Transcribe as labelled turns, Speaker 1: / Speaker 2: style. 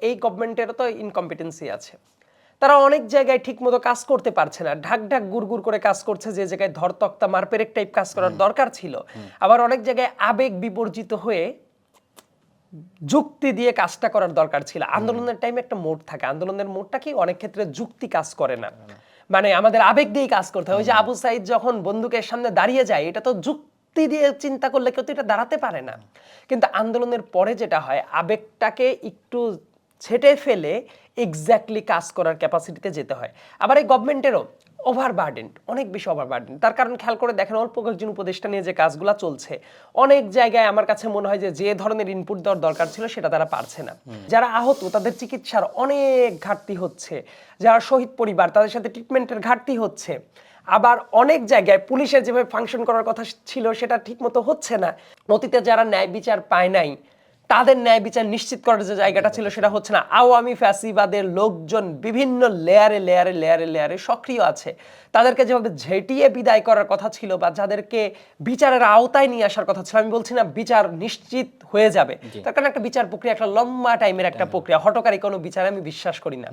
Speaker 1: এই গভর্নমেন্টেরও তো ইনকম্পিটেন্সি আছে, তারা অনেক জায়গায় ঠিকমতো কাজ করতে পারছে না, ঢাক ঢাক গুড় করে কাজ করছে, যে জায়গায় ধরতক্তা মারপেরেক টাইপ কাজ করার দরকার ছিল। আবার অনেক জায়গায় আবেগ বিবর্জিত হয়ে যুক্তি দিয়ে কাজটা করার দরকার ছিল। আন্দোলনের টাইমে একটা মোড থাকে, আন্দোলনের মোডটা কি অনেক ক্ষেত্রে যুক্তি কাজ করে না, মানে আমাদের আবেগ দিয়েই কাজ করতে হয়। ওই যে আবু সাইদ যখন বন্দুকের সামনে দাঁড়িয়ে যায়, এটা তো যুক্তি দিয়ে চিন্তা করলে কেউ তো এটা দাঁড়াতে পারে না। কিন্তু আন্দোলনের পরে যেটা হয়, আবেগটাকে একটু ছেটে ফেলে এক্স্যাক্টলি কাজ করার ক্যাপাসিটিতে যেতে হয়। আবার এই গভর্নমেন্টেরও ওভারবার্ডেন, অনেক বেশি ওভারবার্ডেন। তার কারণ খেয়াল করে দেখেন, অল্প কয়েকজন উপদেষ্টা নিয়ে যে কাজগুলো চলছে, অনেক জায়গায় আমার কাছে মনে হয় যে ধরনের ইনপুট দেওয়ার দরকার ছিল সেটা তারা পারছে না। যারা আহত তাদের চিকিৎসার অনেক ঘাটতি হচ্ছে, যারা শহীদ পরিবার তাদের সাথে ট্রিটমেন্টের ঘাটতি হচ্ছে। আবার অনেক জায়গায় পুলিশের যেভাবে ফাংশন করার কথা ছিল সেটা ঠিকমতো হচ্ছে না। অতীতে যারা ন্যায় বিচার পায় নাই তাদের ন্যায় বিচার নিশ্চিত করার যে জায়গাটা ছিল সেটা হচ্ছে না। আওয়ামী ফ্যাসিবাদের লোকজন বিভিন্ন লেয়ারে লেয়ারে লেয়ারে লেয়ারে সক্রিয় আছে, তাদেরকে যেভাবে ঝেঁটিয়ে বিদায় করার কথা ছিল বা যাদেরকে বিচারের আওতায় নিয়ে আসার কথা ছিল, আমি বলছি না বিচার নিশ্চিত হয়ে যাবে, তার কারণ একটা বিচার প্রক্রিয়া একটা লম্বা টাইমের একটা প্রক্রিয়া, হঠকারী কোনো বিচারে আমি বিশ্বাস করি না।